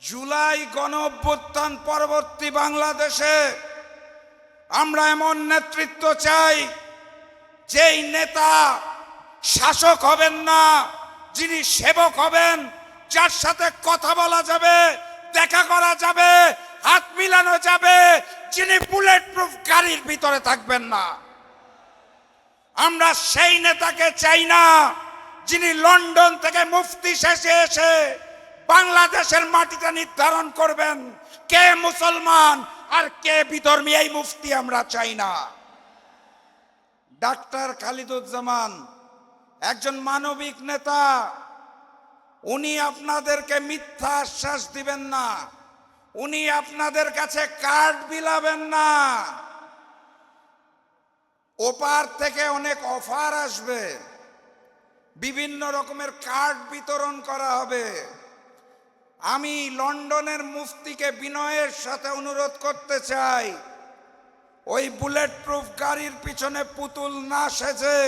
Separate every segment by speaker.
Speaker 1: জুলাই গণঅভ্যুত্থান পরবর্তী বাংলাদেশে আমরা এমন নেতৃত্ব চাই, যেই নেতা শাসক হবেন না, যিনি সেবক হবেন, যার সাথে কথা বলা যাবে, দেখা করা যাবে, হাত মিলানো যাবে, যিনি বুলেট প্রুফ গাড়ির ভিতরে থাকবেন না। আমরা সেই নেতাকে চাই না যিনি লন্ডন থেকে মুফতি শেষে এসে বাংলাদেশের মাটিটা নির্ধারণ করবেন কে মুসলমান আর কে বিধর্মী। এই মুফতি আমরা চাই না। ডাক্তার খালিদুজ্জামান একজন মানবিক নেতা। উনি আপনাদেরকে মিথ্যা আশ্বাস দিবেন না, উনি আপনাদের কাছে কার্ড বিলাবেন না। ওপার থেকে অনেক অফার আসবে, বিভিন্ন রকমের কার্ড বিতরণ করা হবে। আমি লন্ডনের মুফতিকে বিনয়ের সাথে অনুরোধ করতে চাই, ওই বুলেট প্রুফ গাড়ির পিছনে পুতুল না সেজে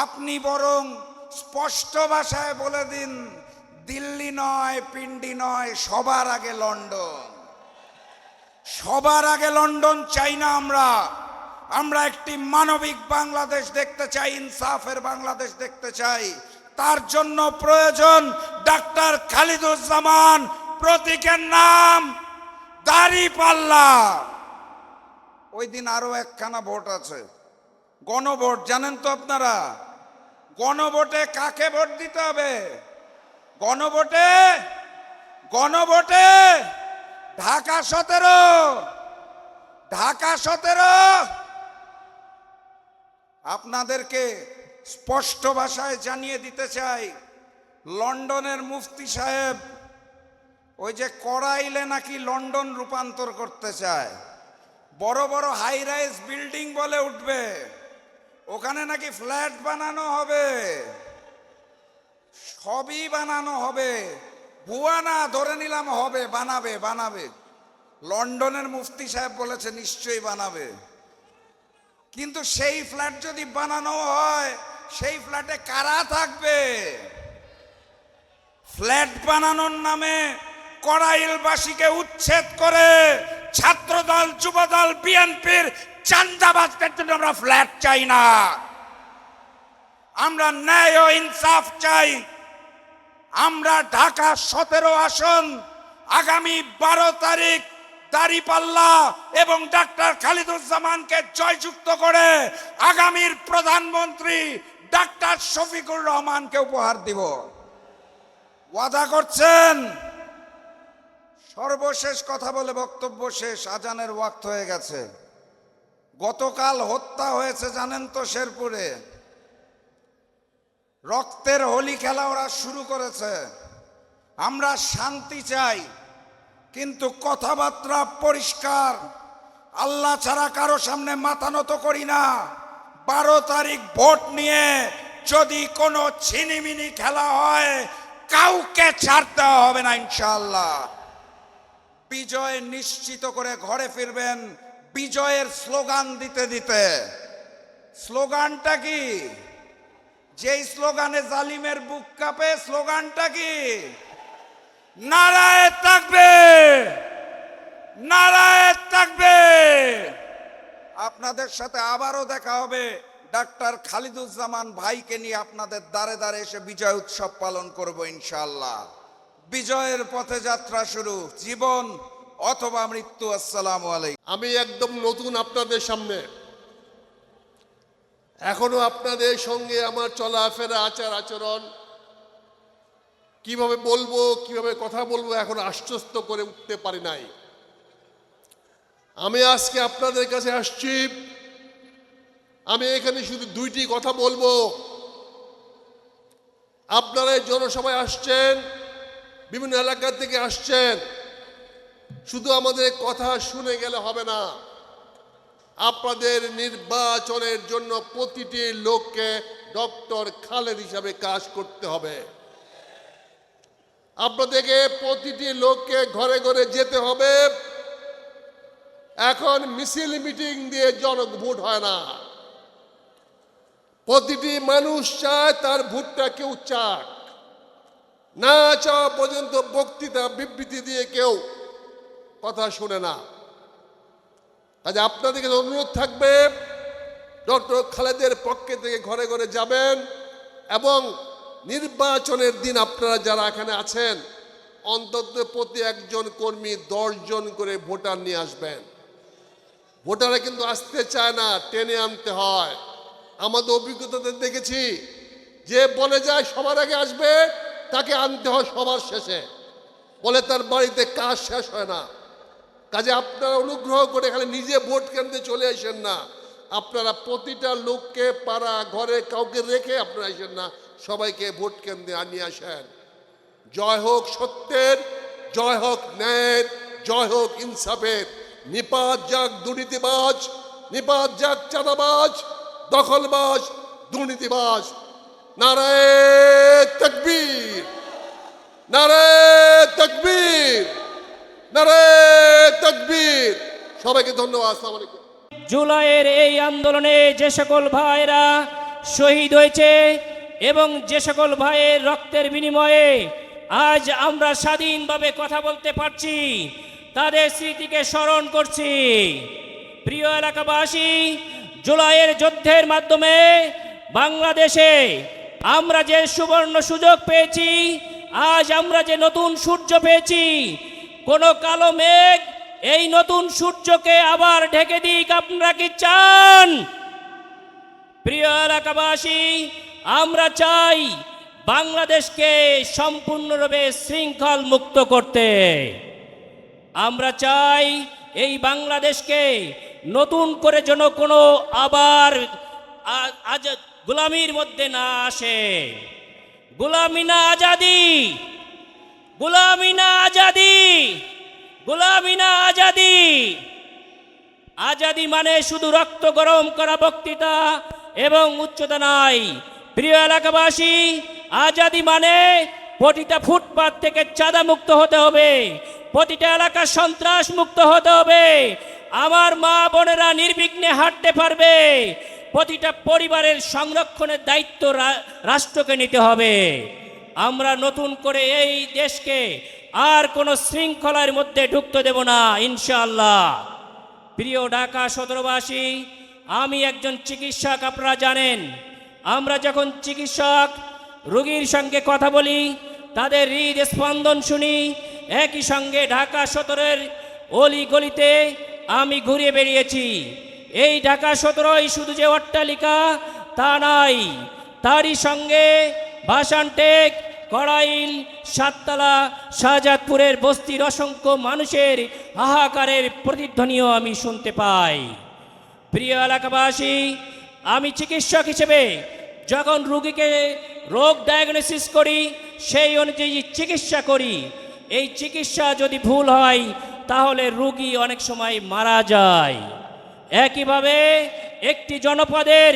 Speaker 1: আপনি বরং স্পষ্ট ভাষায় বলে দিন, দিল্লি নয়, পিন্ডি নয়, সবার আগে লন্ডন। সবার আগে লন্ডন চাই না। আমরা একটি মানবিক বাংলাদেশ দেখতে চাই, ইনসাফের বাংলাদেশ দেখতে চাই। তার জন্য প্রয়োজন ডাক্তার খালিদুজ্জামান, প্রতীকের নাম দাঁড়িপাল্লা। ওই দিন আরো একখানা ভোট আছে, গণভোট। জানেন তো আপনারা গণভোটে কাকে ভোট দিতে হবে? গণভোটে ঢাকা 17 আপনাদেরকে স্পষ্ট ভাষায় জানিয়ে দিতে চাই, লন্ডনের মুফতি সাহেব ওই যে করাইলে নাকি লন্ডন রূপান্তর করতে চায়, বড় বড় হাই রাইজ বিল্ডিং বলে উঠবে, ওখানে নাকি ফ্ল্যাট বানানো হবে, সবই বানানো হবে। ভুয়া না, ধরে নিলাম হবে, বানাবে। লন্ডনের মুফতি সাহেব বলেছে নিশ্চয়ই বানাবে। কিন্তু সেই ফ্ল্যাট যদি বানানো হয়, সেই ফ্ল্যাটে কারা থাকবে? ফ্ল্যাট বানানোর নামে করাইলবাসীকে উচ্ছেদ করে ছাত্রদল, যুবদল, বিএনপির চাঁদাবাজদের জন্য আমরা ফ্ল্যাট চাই না। আমরা ন্যায় ও ইনসাফ চাই। আমরা ঢাকা 17 আসন আগামী 12 তারিখ দাঁড়িপাল্লা এবং ডাক্তার খালিদুজ্জামানকে জয়যুক্ত করে আগামীর প্রধানমন্ত্রী ডাক্তার শফিকুর রহমানকে উপহার দিব। ওয়াদা করছেন? সর্বশেষ কথা বলে বক্তব্য শেষ, আজানের ওয়াক্ত হয়ে গেছে। গতকাল হত্যা হয়েছে জানেন তো শেরপুরে। রক্তের হোলি খেলা ওরা শুরু করেছে। আমরা শান্তি চাই, কিন্তু কথাবার্তা পরিষ্কার। আল্লাহ ছাড়া কারো সামনে মাথা নত করি না। 12 তারিখ ভোট নিয়ে যদি কোনো ছিনিমিনি খেলা হয়, কাউকে ছাড়তে হবে না ইনশাআল্লাহ। বিজয় নিশ্চিত করে ঘরে ফিরবেন বিজয়ের স্লোগান দিতে দিতে। স্লোগানটা কি? যেই স্লোগানে জালিমের বুক কাঁপে, স্লোগানটা কি? নারায়ে তাকবীর, নারায়ে তাকবীর। আপনাদের সাথে আবারও দেখা হবে। ডাক্তার খালিদুজ্জামান ভাইকে নিয়ে আপনাদের দ্বারে দ্বারে এসে বিজয় উৎসব পালন করব ইনশাআল্লাহ। বিজয়ের পথে যাত্রা শুরু, জীবন অথবা মৃত্যু। আসসালামু আলাইকুম।
Speaker 2: আমি একদম নতুন আপনাদের সামনে, এখনো আপনাদের সঙ্গে আমার চলাফেরা, আচার আচরণ, কিভাবে বলবো, কিভাবে কথা বলবো, এখন আশ্বস্ত করে উঠতে পারি নাই। আমি আজকে আপনাদের কাছে আসছি, আমি এখানে শুধু 2টি কথা বলবো। আপনারা এই জনসভায় আসছেন, বিভিন্ন এলাকা থেকে আসছেন, শুধু আমাদের কথা শুনে গেলে হবে না। আপনাদের নির্বাচনের জন্য প্রতিটি লোককে ডক্টর খালেদ হিসাবে কাজ করতে হবে। আপনাদেরকে প্রতিটি লোককে ঘরে ঘরে যেতে হবে। এখন মিছিল মিটিং দিয়ে জনভোট হয় না। প্রতিটি মানুষ চায় তার ভোটটা কেউ চাক। না চাওয়া পর্যন্ত বক্তৃতা বিবৃতি দিয়ে কেউ কথা শুনে না। কাজে আপনাদের কাছে অনুরোধ থাকবে, ডক্টর খালেদের পক্ষে থেকে ঘরে ঘরে যাবেন এবং নির্বাচনের দিন আপনারা যারা এখানে আছেন অন্তত প্রতি একজন কর্মী 10 জন করে ভোটার নিয়ে আসবেন। ভোটাররা কিন্তু আসতে চায় না, টেনে আনতে হয়। আমাদের অভিজ্ঞতাতে দেখেছি, যে বলে যায় সবার আগে আসবে তাকে আনতে হয় সবার শেষে, বলে তার বাড়িতে কাজ শেষ হয় না। কাজে আপনারা অনুগ্রহ করে এখানে নিজে ভোট কেন্দ্রে চলে আসেন না, আপনারা প্রতিটা লোককে পাড়া ঘরে কাউকে রেখে আপনারা আসেন না, সবাইকে ভোট কেন্দ্রে আনিয়ে আসেন। জয় হোক সত্যের, জয় হোক ন্যায়ের, জয় হোক ইনসাফের। নিপাত যাক দুর্নীতিবাজ, নিপাত যাক চাঁদাবাজ, দখলবাজ, দুর্নীতিবাজ। নারায়ে তাকবীর, নারায়ে তাকবীর, নারায়ে তাকবীর। সবাইকে ধন্যবাদ। আসসালামু আলাইকুম।
Speaker 3: জুলাইয়ের এই আন্দোলনে যে সকল ভাইরা শহীদ হয়েছে এবং যে সকল ভাইয়ের রক্তের বিনিময়ে আজ আমরা স্বাধীনভাবে কথা বলতে পারছি, তাদের স্মৃতিকে স্মরণ করছি। প্রিয় এলাকাবাসী, জুলাইয়ের যুদ্ধের মাধ্যমে বাংলাদেশে আমরা যে সুবর্ণ সুযোগ পেয়েছি, আজ আমরা যে নতুন সূর্য পেয়েছি, কোন কালো মেঘ এই নতুন সূর্যকে আবার ঢেকে দিক, আপনারা কি চান? প্রিয় এলাকাবাসী, আমরা চাই বাংলাদেশকে সম্পূর্ণরূপে শৃঙ্খল মুক্ত করতে। আমরা চাই এই বাংলাদেশকে নতুন করে যেন কোনো আবার আজ গোলামির মধ্যে না আসে। গোলামি না আজাদি, গোলামি না আজাদি, গোলামি না আজাদি। আজাদি মানে শুধু রক্ত গরম করা বক্তৃতা এবং উচ্চতা নাই। প্রিয় এলাকাবাসী, আজাদি মানে প্রতিটা ফুটপাত থেকে চাঁদা মুক্ত হতে হবে, প্রতিটা এলাকা সন্ত্রাস মুক্ত হতে হবে, আমার মা বোনেরা নির্বিঘ্নে হাঁটতে পারবে, প্রতিটা পরিবারের সংরক্ষণের দায়িত্ব রাষ্ট্রকে নিতে হবে। আমরা নতুন করে এই দেশকে আর কোনো শৃঙ্খলার মধ্যে ঢুকতে দেব না ইনশাআল্লাহ। প্রিয় ঢাকা সদরবাসী, আমি একজন চিকিৎসক, আপনারা জানেন। আমরা যখন চিকিৎসক রোগীর সঙ্গে কথা বলি, তাদের হৃদস্পন্দন শুনি, একই সঙ্গে ঢাকা সদরের অলি গলিতে আমি ঘুরে বেরিয়েছি। এই ঢাকা সদরই শুধু যে অট্টালিকা তা নাই, তারই সঙ্গে ভাসানটেক, কড়াইল, সাততলা, শাহজাদপুরের বস্তির অসংখ্য মানুষের হাহাকারের প্রতিধ্বনিও আমি শুনতে পাই। প্রিয় এলাকাবাসী, আমি চিকিৎসক হিসেবে যখন রোগীকে রোগ ডায়াগনোসিস করি, সেই অনুযায়ী চিকিৎসা করি। এই চিকিৎসা যদি ভুল হয় তাহলে রোগী অনেক সময় মারা যায়। একইভাবে একটি জনপদের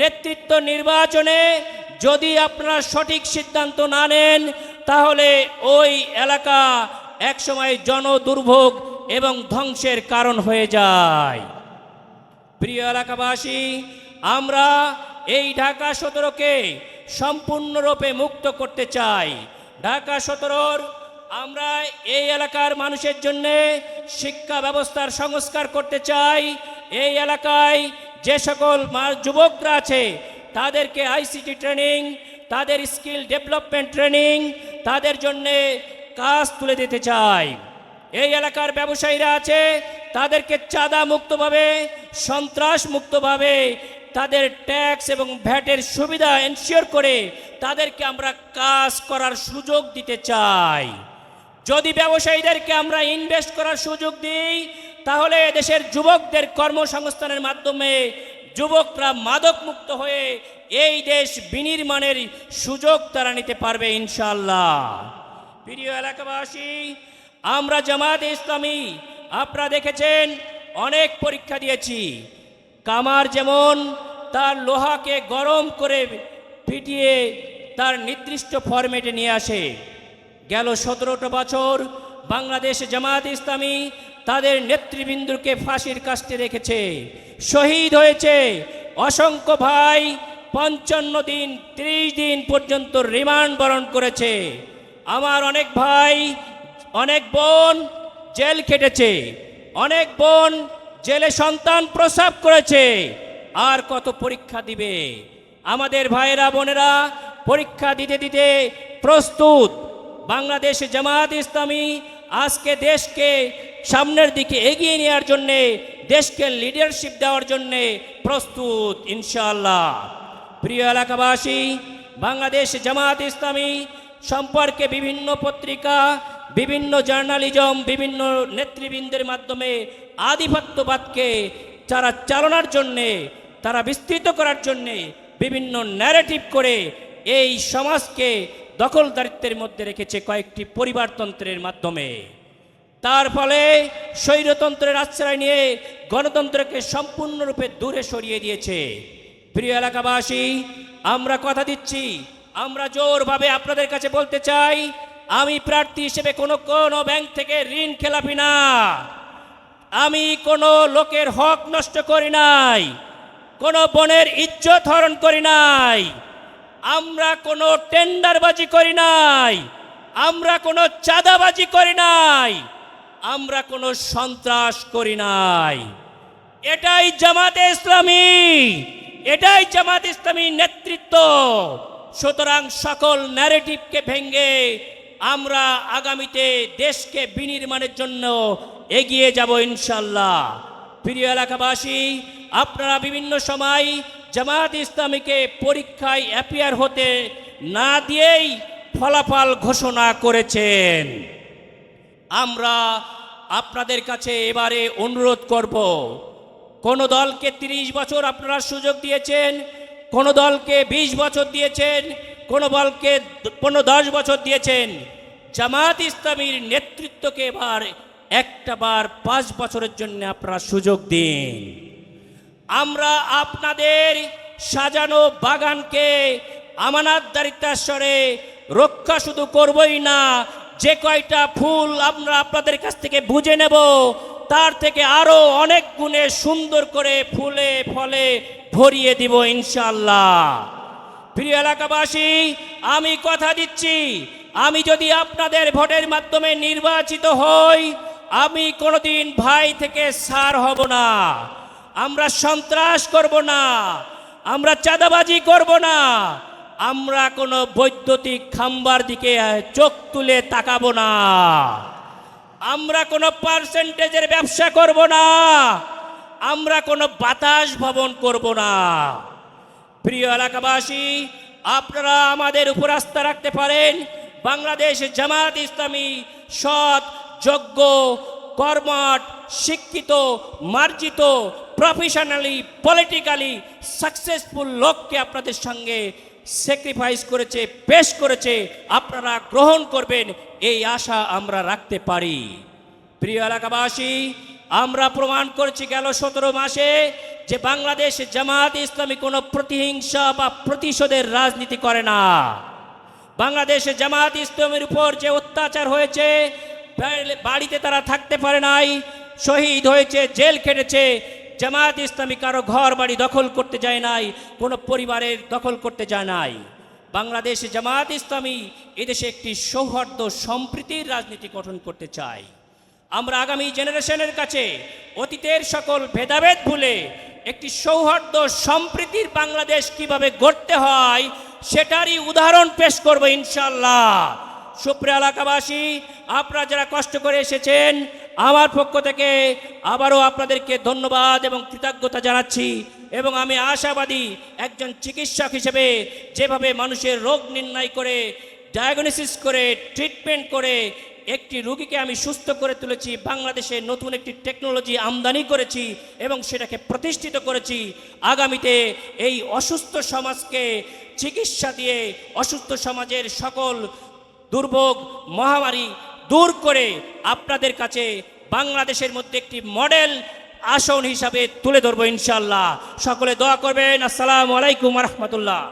Speaker 3: নেতৃত্ব নির্বাচনে যদি আপনারা সঠিক সিদ্ধান্ত না নেন, তাহলে ওই এলাকা একসময় জনদুর্ভোগ এবং ধ্বংসের কারণ হয়ে যায়। প্রিয় এলাকাবাসী, আমরা এই ঢাকা সদরকে সম্পূর্ণরূপে মুক্ত করতে চাই। ঢাকা সদর আমরা এই এলাকার মানুষের জন্য শিক্ষা ব্যবস্থার সংস্কার করতে চাই। এই এলাকায় যে সকল যুবকরা আছে তাদেরকে আইসিটি ট্রেনিং, তাদের স্কিল ডেভেলপমেন্ট ট্রেনিং, তাদের জন্যে কাজ তুলে দিতে চাই। এই এলাকার ব্যবসায়ীরা আছে, তাদেরকে চাঁদা মুক্তভাবে, সন্ত্রাস মুক্তভাবে তাদের ট্যাক্স এবং ভ্যাটের সুবিধা এনশিওর করে তাদেরকে আমরা কাজ করার সুযোগ দিতে চাই। যদি ব্যবসায়ীদেরকে আমরা ইনভেস্ট করার সুযোগ দিই, তাহলে দেশের যুবকদের কর্মসংস্থানের মাধ্যমে যুবকরা মাদক মুক্ত হয়ে এই দেশ বিনির্মাণের সুযোগ তারা নিতে পারবে ইনশাআল্লাহ। প্রিয় এলাকাবাসী, আমরা জামায়াতে ইসলামী আপনারা দেখেছেন অনেক পরীক্ষা দিয়েছি। কামার যেমন তার লোহাকে গরম করে পিটিয়ে তার নির্দিষ্ট ফরম্যাটে নিয়ে আসে, গেল 17টা বছর বাংলাদেশ জামায়াতে ইসলামী তাদের নেতৃবৃন্দকে ফাঁসির কাস্টে রেখেছে, শহীদ হয়েছে অসংখ্য ভাই। 55 দিন 30 দিন পর্যন্ত রিমান্ড বরণ করেছে। আমার অনেক ভাই অনেক বোন জেল খেটেছে, অনেক বোন জেলে সন্তান প্রসব করেছে, আর কত পরীক্ষা দিবে? আমাদের ভাইয়েরা বোনেরা পরীক্ষা দিতে দিতে প্রস্তুত। বাংলাদেশ জামায়াত ইসলামী আজকে দেশকে সামনের দিকে এগিয়ে নেওয়ার জন্যে, দেশকে লিডারশিপ দেওয়ার জন্যে প্রস্তুত ইনশাআল্লাহ। প্রিয় এলাকাবাসী, বাংলাদেশ জামায়াত ইসলামী সম্পর্কে বিভিন্ন পত্রিকা, বিভিন্ন জার্নালিজম, বিভিন্ন নেতৃবৃন্দের মাধ্যমে আধিপত্যবাদকে যারা চালানোর জন্যে, তারা বিস্তৃত করার জন্যে বিভিন্ন ন্যারেটিভ করে এই সমাজকে দখলদারিত্বের মধ্যে রেখেছে কয়েকটি পরিবারতন্ত্রের মাধ্যমে। তার ফলে স্বৈরতন্ত্রের আশ্রয় নিয়ে গণতন্ত্রকে সম্পূর্ণরূপে দূরে সরিয়ে দিয়েছে। প্রিয় এলাকাবাসী, আমরা কথা দিচ্ছি, আমরা জোরভাবে আপনাদের কাছে বলতে চাই, আমি প্রার্থী হিসেবে কোনো ব্যাংক থেকে ঋণ খেলাপি না, আমি কোনো লোকের হক নষ্ট করি নাই, কোনো বোনের ইজ্জত হরণ করি নাই, আমরা কোনো টেন্ডারবাজি করি নাই, আমরা কোনো চাঁদাবাজি করি নাই, আমরা কোনো সন্ত্রাস করি নাই। এটাই জামাতে ইসলামী, এটাই জামাত ইসলামী নেতৃত্ব। সুতরাং সকল ন্যারেটিভকে ভেঙে আমরা আগামীতে দেশকে বিনির্মাণের জন্য এগিয়ে যাব ইনশাল্লাহ। প্রিয় এলাকাবাসী, আপনারা বিভিন্ন সময় জামাত ইসলামীকে পরীক্ষায় অ্যাপিয়ার হতে না দিয়েই ফলাফল ঘোষণা করেছেন। আমরা আপনাদের কাছে এবারে অনুরোধ করব, কোন দলকে 30 বছর আপনারা সুযোগ দিয়েছেন, কোন দলকে 20 বছর দিয়েছেন, কোন দলকে 10 বছর দিয়েছেন। জামাত ইসলামীর নেতৃত্বকে এবার একটাবার 5 বছরের জন্য আপনারা সুযোগ দিন। আমরা আপনাদের সাজানো বাগানকে আমানতদারিত্বের স্বরে রক্ষা শুধু করবই না, যে কয়টা ফুল আমরা আপনাদের কাছ থেকে বুঝে নেব তার থেকে আরো অনেক গুণে সুন্দর করে ফুলে ফলে ভরিয়ে দিব ইনশাআল্লাহ। প্রিয় এলাকাবাসী, আমি কথা দিচ্ছি, আমি যদি আপনাদের ভোটের মাধ্যমে নির্বাচিত হই, আমি কোনোদিন ভাই থেকে ছাড় হব না, আমরা সন্ত্রাস করব না, আমরা চাঁদাবাজি করব না, আমরা কোনো বৈদ্যুতিক খাম্বার দিকে চোখ তুলে তাকাবো না, আমরা কোনো পার্সেন্টেজের ব্যবসা করব না, আমরা কোনো বাতাস ভবন করব না। প্রিয় এলাকাবাসী, আপনারা আমাদের উপর আস্থা রাখতে পারেন। বাংলাদেশ জামাত ইসলামী সৎ, যোগ্য, কর্মঠ, শিক্ষিত, মার্জিত, প্রফেশনালি, পলিটিক্যালি সাকসেসফুল লোককে আপনাদের সঙ্গে স্যাক্রিফাইস করেছে, পেশ করেছে, আপনারা গ্রহণ করবেন এই আশা আমরা রাখতে পারি। প্রিয় এলাকাবাসী, আমরা প্রমাণ করেছি গেল 17 মাসে যে বাংলাদেশ জামাত ইসলামী কোনো প্রতিহিংসা বা প্রতিশোধের রাজনীতি করে না। বাংলাদেশে জামাত ইসলামের উপর যে অত্যাচার হয়েছে, বাড়িতে তারা থাকতে পারে নাই, শহীদ হয়েছে, জেল খেটেছে, জামাত ইসলামী কারো ঘর বাড়ি দখল করতে যায় নাই, কোনো পরিবারের দখল করতে যায় নাই। বাংলাদেশ জামাত ইসলামী এদেশে একটি সৌহার্দ্য সম্প্রীতির রাজনীতি গঠন করতে চায়। আমরা আগামী জেনারেশনের কাছে অতীতের সকল ভেদাভেদ ভুলে একটি সৌহার্দ্য সম্প্রীতির বাংলাদেশ কিভাবে গড়তে হয় সেটারই উদাহরণ পেশ করব ইনশাআল্লাহ। সুপ্রিয় এলাকাবাসী, আপনারা যারা কষ্ট করে এসেছেন, আমার পক্ষ থেকে আবারও আপনাদেরকে ধন্যবাদ এবং কৃতজ্ঞতা জানাচ্ছি। এবং আমি আশাবাদী, একজন চিকিৎসক হিসেবে যেভাবে মানুষের রোগ নির্ণয় করে, ডায়াগনোসিস করে, ট্রিটমেন্ট করে একটি রোগীকে আমি সুস্থ করে তুলেছি, বাংলাদেশে নতুন একটি টেকনোলজি আমদানি করেছি এবং সেটাকে প্রতিষ্ঠিত করেছি। আগামীতে এই অসুস্থ সমাজকে চিকিৎসা দিয়ে অসুস্থ সমাজের সকল দুর্ভোগ, মহামারী দূর করে আপনাদের কাছে বাংলাদেশের মধ্যে একটি মডেল আসন হিসাবে তুলে ধরবো ইনশাআল্লাহ। সকলে দোয়া করবেন। আসসালামু আলাইকুম ওয়া রাহমাতুল্লাহ।